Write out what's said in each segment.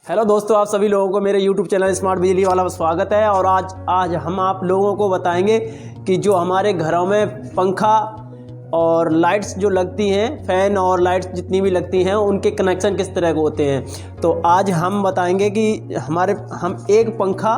Hello दोस्तों, आप सभी लोगों को मेरे YouTube चैनल स्मार्ट बिजली वाला स्वागत है। और आज हम आप लोगों को बताएंगे कि जो हमारे घरों में पंखा और लाइट्स जो लगती हैं, फ़ैन और लाइट्स जितनी भी लगती हैं, उनके कनेक्शन किस तरह के होते हैं। तो आज हम बताएंगे कि हम एक पंखा,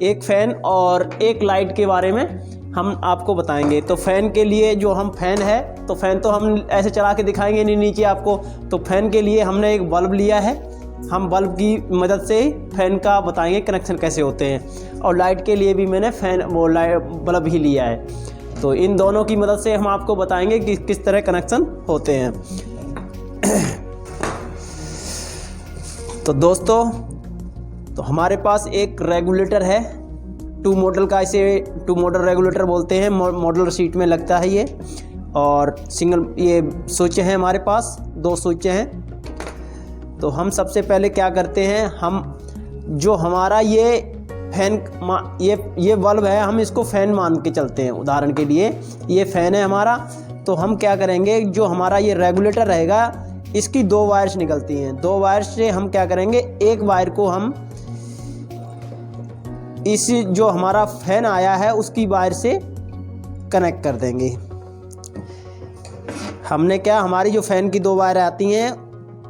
एक फ़ैन और एक लाइट के बारे में हम आपको बताएंगे। तो फ़ैन के लिए जो हम फ़ैन है, तो फ़ैन तो हम ऐसे चला के दिखाएंगे नहीं नीचे आपको। तो फ़ैन के लिए हमने एक बल्ब लिया है, हम बल्ब की मदद से फ़ैन का बताएंगे कनेक्शन कैसे होते हैं। और लाइट के लिए भी मैंने बल्ब ही लिया है। तो इन दोनों की मदद से हम आपको बताएंगे कि किस तरह कनेक्शन होते हैं। तो दोस्तों, तो हमारे पास एक रेगुलेटर है, टू मॉडल रेगुलेटर बोलते हैं। मॉडल शीट में लगता है ये। और सिंगल ये स्विच हैं, हमारे पास 2 स्विच हैं। तो हम सबसे पहले क्या करते हैं, हम जो हमारा ये फ़ैन ये बल्ब है, हम इसको फ़ैन मान के चलते हैं। उदाहरण के लिए ये फ़ैन है हमारा। तो हम क्या करेंगे, जो हमारा ये रेगुलेटर रहेगा, इसकी 2 वायर्स निकलती हैं। 2 वायर्स से हम क्या करेंगे, एक वायर को हम इस जो हमारा फ़ैन आया है उसकी वायर से कनेक्ट कर देंगे। हमने क्या, हमारी जो फ़ैन की 2 वायर आती हैं,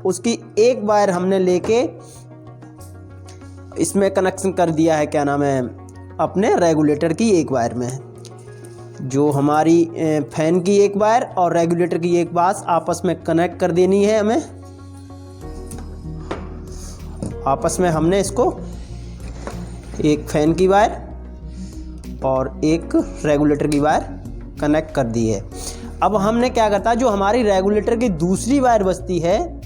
उसकी एक वायर हमने लेके इसमें कनेक्शन कर दिया है, क्या नाम है, अपने रेगुलेटर की एक वायर में। जो हमारी फ़ैन की एक वायर और रेगुलेटर की एक वायर आपस में कनेक्ट कर देनी है हमें। आपस में हमने इसको एक फ़ैन की वायर और एक रेगुलेटर की वायर कनेक्ट कर दी है। अब हमने क्या करता है, जो हमारी रेगुलेटर की दूसरी वायर बचती है,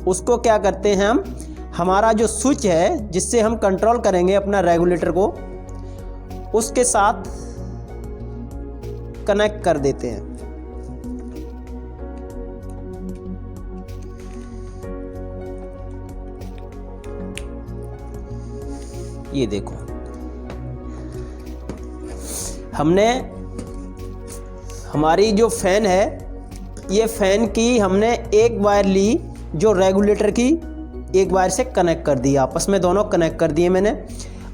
उसको क्या करते हैं, हमारा जो स्विच है जिससे हम कंट्रोल करेंगे अपना रेगुलेटर को, उसके साथ कनेक्ट कर देते हैं। ये देखो, हमने हमारी जो फ़ैन है, ये फ़ैन की हमने एक वायर ली, जो रेगुलेटर की एक वायर से कनेक्ट कर दी, आपस में दोनों कनेक्ट कर दिए मैंने।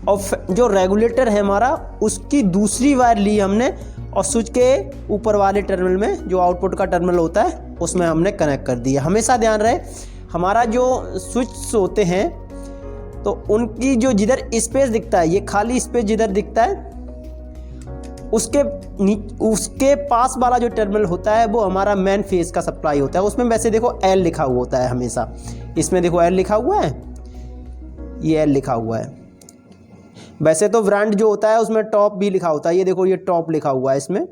और जो रेगुलेटर है हमारा, उसकी दूसरी वायर ली हमने और स्विच के ऊपर वाले टर्मिनल में, जो आउटपुट का टर्मिनल होता है, उसमें हमने कनेक्ट कर दिया। हमेशा ध्यान रहे, हमारा जो स्विच होते हैं, तो उनकी जो जिधर स्पेस दिखता है, ये खाली स्पेस जिधर दिखता है, उसके पास वाला जो टर्मिनल होता है, वो हमारा मेन फेज का सप्लाई होता है। उसमें वैसे देखो एल लिखा हुआ होता है हमेशा। इसमें देखो एल लिखा हुआ है, ये एल लिखा हुआ है। वैसे तो ब्रांड जो होता है उसमें टॉप भी लिखा होता है। ये देखो, ये टॉप लिखा हुआ है इसमें,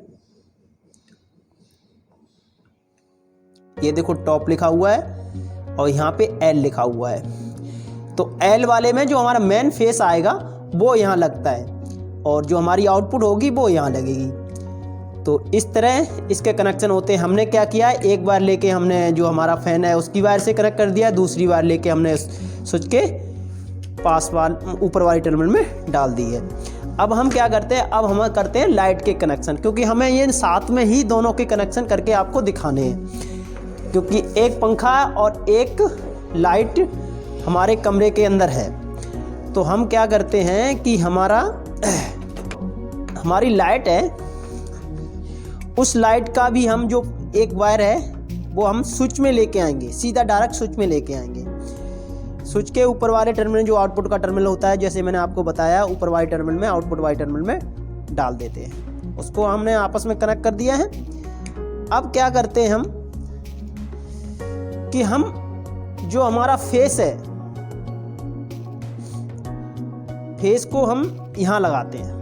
ये देखो टॉप लिखा हुआ है और यहाँ पे एल लिखा हुआ है। तो एल वाले में जो हमारा मेन फेस आएगा वो यहाँ लगता है और जो हमारी आउटपुट होगी वो यहाँ लगेगी। तो इस तरह इसके कनेक्शन होते हैं। हमने क्या किया, एक बार लेके हमने जो हमारा फ़ैन है उसकी वायर से कनेक्ट कर दिया, दूसरी बार लेके हमने स्विच के पास ऊपर वाली टर्मिनल में डाल दी है। अब हम क्या करते हैं, अब हम करते हैं लाइट के कनेक्शन, क्योंकि हमें ये साथ में ही दोनों के कनेक्शन करके आपको दिखाने हैं। क्योंकि एक पंखा और एक लाइट हमारे कमरे के अंदर है। तो हम क्या करते हैं कि हमारी लाइट है, उस लाइट का भी हम जो एक वायर है वो हम स्विच में लेके आएंगे, सीधा डायरेक्ट स्विच में लेके आएंगे। स्विच के ऊपर वाले टर्मिनल, जो आउटपुट का टर्मिनल होता है, जैसे मैंने आपको बताया, ऊपर वाले टर्मिनल में, आउटपुट वाले टर्मिनल में डाल देते हैं। उसको हमने आपस में कनेक्ट कर दिया है। अब क्या करते हैं हम कि हम जो हमारा फेस है, फेस को हम यहाँ लगाते हैं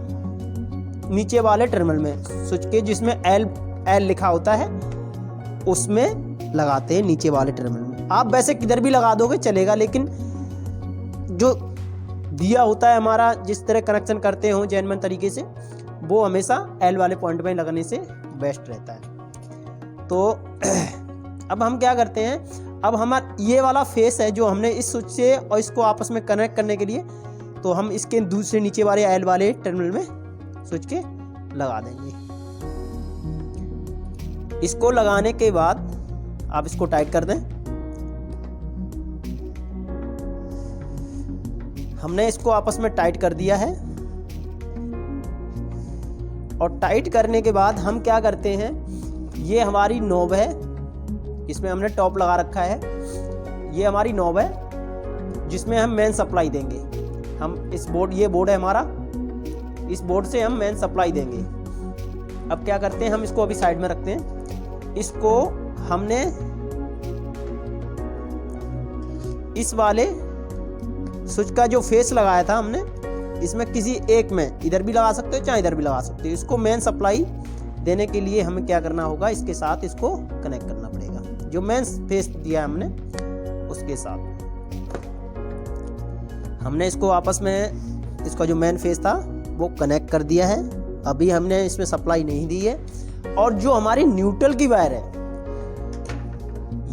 नीचे वाले टर्मिनल में, स्विच के जिसमें एल लिखा होता है उसमें लगाते हैं, नीचे वाले टर्मिनल में। आप वैसे किधर भी लगा दोगे चलेगा, लेकिन जो दिया होता है हमारा, जिस तरह कनेक्शन करते हो जेन्युइन तरीके से, वो हमेशा एल वाले पॉइंट में लगाने से बेस्ट रहता है। तो अब हम क्या करते हैं, अब हमारा ये वाला फेस है जो हमने इस स्विच से और इसको आपस में कनेक्ट करने के लिए, तो हम इसके दूसरे नीचे वाले एल वाले टर्मिनल में स्विच के लगा देंगे। इसको लगाने के बाद आप इसको टाइट कर दें। हमने इसको आपस में टाइट कर दिया है। और टाइट करने के बाद हम क्या करते हैं, ये हमारी नॉब है, इसमें हमने टॉप लगा रखा है। ये हमारी नॉब है जिसमें हम मेन सप्लाई देंगे। हम इस बोर्ड, ये बोर्ड है हमारा, इस बोर्ड से हम मेन सप्लाई देंगे। अब क्या करते हैं, हम इसको अभी साइड में रखते हैं। इसको हमने इस वाले स्विच का जो फेस लगाया था हमने, इसमें किसी एक में, इधर भी लगा सकते हो चाहे इधर भी लगा सकते हो। इसको मेन सप्लाई देने के लिए हमें क्या करना होगा, इसके साथ इसको कनेक्ट करना पड़ेगा। जो मेन फेस दिया है हमने उसके साथ हमने इसको आपस में, इसका जो मेन फेस था वो कनेक्ट कर दिया है। अभी हमने इसमें सप्लाई नहीं दी है। और जो हमारी न्यूट्रल की वायर है,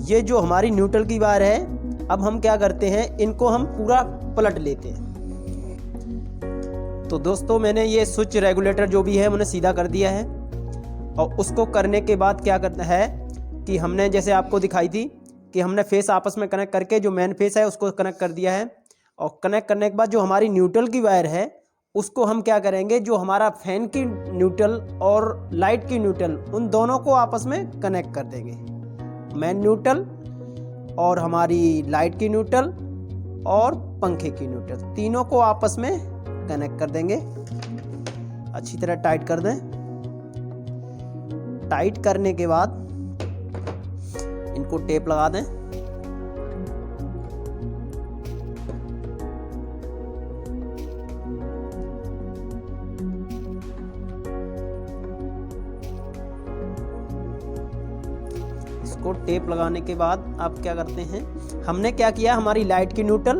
ये जो हमारी न्यूट्रल की वायर है, अब हम क्या करते हैं, इनको हम पूरा पलट लेते हैं। तो दोस्तों मैंने ये स्विच रेगुलेटर जो भी है मैंने सीधा कर दिया है। और उसको करने के बाद क्या करना है कि हमने जैसे आपको दिखाई थी कि हमने फेस आपस में कनेक्ट करके जो मेन फेस है उसको कनेक्ट कर दिया है। और कनेक्ट करने के बाद जो हमारी न्यूट्रल की वायर है उसको हम क्या करेंगे, जो हमारा फैन की न्यूट्रल और लाइट की न्यूट्रल, उन दोनों को आपस में कनेक्ट कर देंगे। मेन न्यूट्रल और हमारी लाइट की न्यूट्रल और पंखे की न्यूट्रल, तीनों को आपस में कनेक्ट कर देंगे। अच्छी तरह टाइट कर दें। टाइट करने के बाद इनको टेप लगा दें। इसको टेप लगाने के बाद आप क्या करते हैं, हमने क्या किया, हमारी लाइट की न्यूट्रल,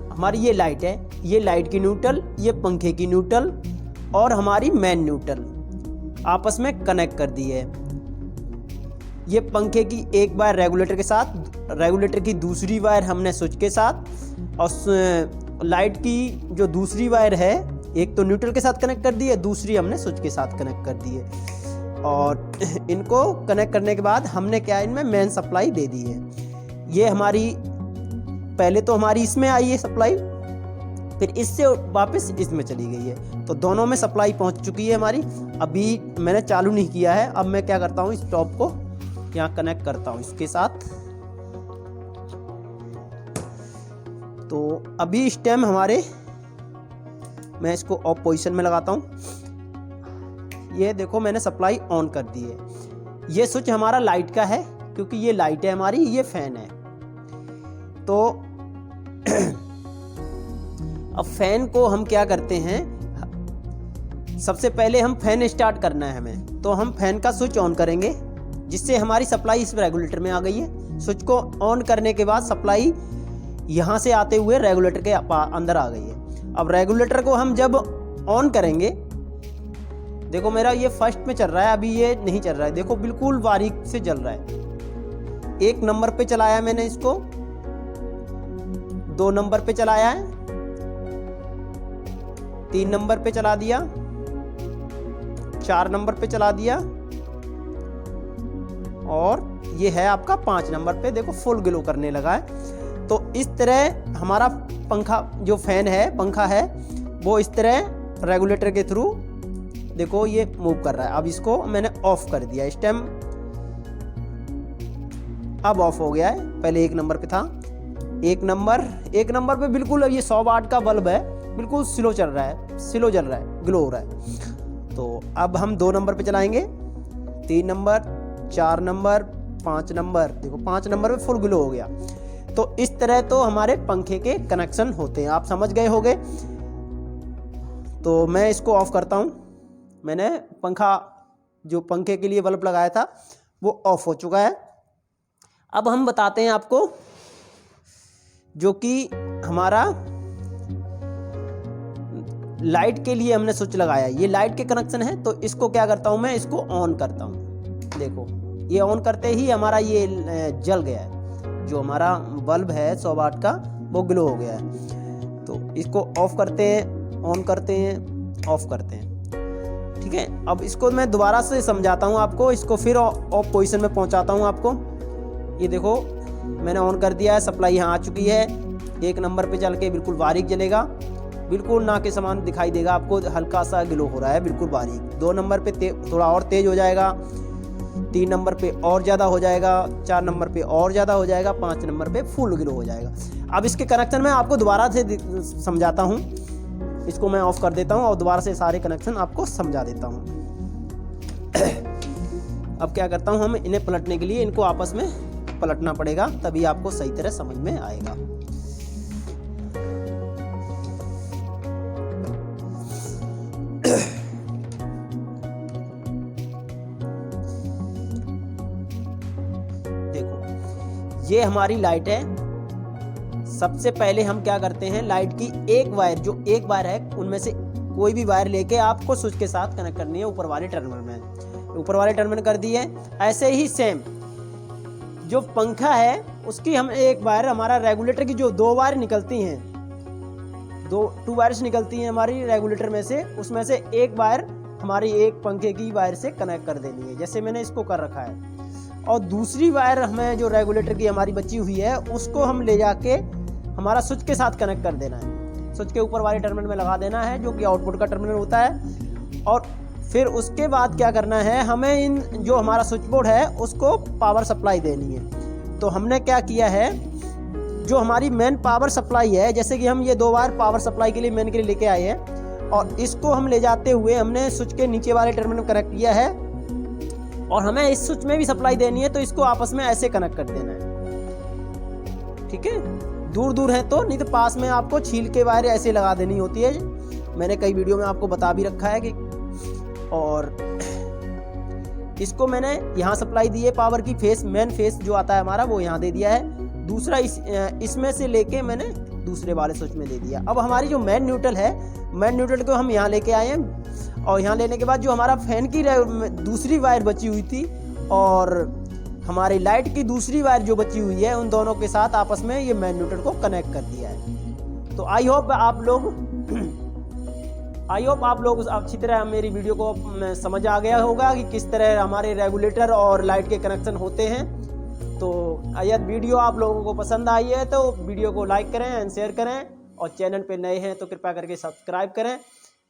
हमारी ये लाइट है, ये लाइट की न्यूट्रल, ये पंखे की न्यूट्रल और हमारी मेन न्यूट्रल आपस में कनेक्ट कर दी है। ये पंखे की एक वायर रेगुलेटर के साथ, रेगुलेटर की दूसरी वायर हमने स्विच के साथ, और लाइट की जो दूसरी वायर है, एक तो न्यूट्रल के साथ कनेक्ट कर दी है, दूसरी हमने स्विच के साथ कनेक्ट कर दी है। और इनको कनेक्ट करने के बाद हमने क्या, इनमें मेन सप्लाई दे दी है। ये हमारी पहले तो हमारी इसमें आई है सप्लाई, फिर इससे वापस इसमें चली गई है। तो दोनों में सप्लाई पहुंच चुकी है हमारी। अभी मैंने चालू नहीं किया है। अब मैं क्या करता हूँ, इस टॉप को यहाँ कनेक्ट करता हूँ इसके साथ। तो अभी इस टाइम हमारे, मैं इसको ऑफ पोजीशन में लगाता हूँ। ये देखो मैंने सप्लाई ऑन कर दी है। ये स्विच हमारा लाइट का है क्योंकि ये लाइट है हमारी, ये फैन है। तो अब फैन को हम क्या करते हैं, सबसे पहले हम फैन स्टार्ट करना है हमें, तो हम फैन का स्विच ऑन करेंगे जिससे हमारी सप्लाई इस रेगुलेटर में आ गई है। स्विच को ऑन करने के बाद सप्लाई यहाँ से आते हुए रेगुलेटर के अंदर आ गई है। अब रेगुलेटर को हम जब ऑन करेंगे, देखो मेरा ये फर्स्ट में चल रहा है, अभी ये नहीं चल रहा है, देखो बिल्कुल बारीक से जल रहा है। 1 नंबर पे चलाया मैंने इसको, 2 नंबर पे चलाया है, 3 नंबर पे चला दिया, 4 नंबर पे चला दिया, और ये है आपका 5 नंबर पे, देखो फुल ग्लो करने लगा है। तो इस तरह हमारा पंखा, जो फैन है, पंखा है, वो इस तरह रेगुलेटर के थ्रू देखो ये मूव कर रहा है। अब इसको मैंने ऑफ कर दिया, इस टाइम अब ऑफ हो गया है। पहले 1 नंबर पे था, 1 नंबर पे बिल्कुल, अब ये 100 वाट का बल्ब है, बिल्कुल स्लो चल रहा है, स्लो जल रहा है, ग्लो हो रहा है। तो अब हम 2 नंबर पे चलाएंगे, 3 नंबर, 4 नंबर, 5 नंबर, देखो 5 नंबर पे फुल ग्लो हो गया। तो इस तरह तो हमारे पंखे के कनेक्शन होते हैं, आप समझ गए होंगे। तो मैं इसको ऑफ करता हूँ। मैंने पंखा, जो पंखे के लिए बल्ब लगाया था वो ऑफ हो चुका है। अब हम बताते हैं आपको, जो कि हमारा लाइट के लिए हमने स्विच लगाया है, ये लाइट के कनेक्शन है। तो इसको क्या करता हूँ मैं, इसको ऑन करता हूँ। देखो ये ऑन करते ही हमारा ये जल गया है, जो हमारा बल्ब है 100 वाट का, वो ग्लो हो गया है। तो इसको ऑफ करते हैं, ऑन करते हैं, ऑफ करते हैं, ठीक है। अब इसको मैं दोबारा से समझाता हूँ आपको, इसको फिर ऑफ पोजीशन में पहुँचाता हूँ आपको। ये देखो मैंने ऑन कर दिया है, सप्लाई यहाँ आ चुकी है, 1 नंबर पे चल के बिल्कुल बारीक जलेगा, बिल्कुल ना के समान दिखाई देगा आपको, हल्का सा ग्लो हो रहा है बिल्कुल बारीक। 2 नंबर पे थोड़ा और तेज हो जाएगा, 3 नंबर पे और ज़्यादा हो जाएगा, 4 नंबर पे और ज़्यादा हो जाएगा, 5 नंबर पे फुल ग्लो हो जाएगा। अब इसके कनेक्शन मैं आपको दोबारा से समझाता हूँ। इसको मैं ऑफ कर देता हूँ और दोबारा से सारे कनेक्शन आपको समझा देता हूँ। अब क्या करता हूँ, हम इन्हें पलटने के लिए इनको आपस में पलटना पड़ेगा, तभी आपको सही तरह समझ में आएगा। देखो ये हमारी लाइट है। सबसे पहले हम क्या करते हैं, लाइट की एक वायर है उनमें से कोई भी वायर लेके आपको स्विच के साथ कनेक्ट करनी है ऊपर वाले टर्मिनल में। ऊपर वाले टर्मिनल कर दी है। ऐसे ही सेम जो पंखा है उसकी हम एक वायर, हमारा रेगुलेटर की जो 2 वायर निकलती हैं, 2 वायर्स निकलती हैं हमारी रेगुलेटर में से, उसमें से एक वायर हमारी एक पंखे की वायर से कनेक्ट कर देनी है, जैसे मैंने इसको कर रखा है। और दूसरी वायर हमें जो रेगुलेटर की हमारी बची हुई है उसको हम ले जाके हमारा स्विच के साथ कनेक्ट कर देना है। स्विच के ऊपर वाले टर्मिनल में लगा देना है, जो कि आउटपुट का टर्मिनल होता है। और फिर उसके बाद क्या करना है, हमें इन जो हमारा स्विच बोर्ड है उसको पावर सप्लाई देनी है। तो हमने क्या किया है, जो हमारी मेन पावर सप्लाई है, जैसे कि हम ये 2 वायर पावर सप्लाई के लिए मेन के लिए लेके आए हैं, और इसको हम ले जाते हुए हमने स्विच के नीचे वाले टर्मिनल कनेक्ट किया है, और हमें इस स्विच में भी सप्लाई देनी है, तो इसको आपस में ऐसे कनेक्ट कर देना है। ठीक है, दूर दूर है तो, नहीं तो पास में आपको छील के वायर ऐसे लगा देनी होती है। मैंने कई वीडियो में आपको बता भी रखा है कि, और इसको मैंने यहाँ सप्लाई दी है पावर की, फेस मेन फेस जो आता है हमारा वो यहाँ दे दिया है। दूसरा इसमें से लेके मैंने दूसरे वाले स्विच में दे दिया। अब हमारी जो मेन न्यूट्रल है, मेन न्यूट्रल को हम यहाँ लेके आए हैं, और यहाँ लेने के बाद जो हमारा फैन की दूसरी वायर बची हुई थी और हमारी लाइट की दूसरी वायर जो बची हुई है, उन दोनों के साथ आपस में ये मेन न्यूट्रल को कनेक्ट कर दिया है। तो आई होप आप लोग अच्छी तरह मेरी वीडियो को समझ आ गया होगा कि किस तरह हमारे रेगुलेटर और लाइट के कनेक्शन होते हैं। तो यदि वीडियो आप लोगों को पसंद आई है तो वीडियो को लाइक करें एंड शेयर करें, और चैनल पे नए हैं तो कृपया करके सब्सक्राइब करें।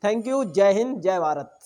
Thank you. जय हिंद, जय भारत।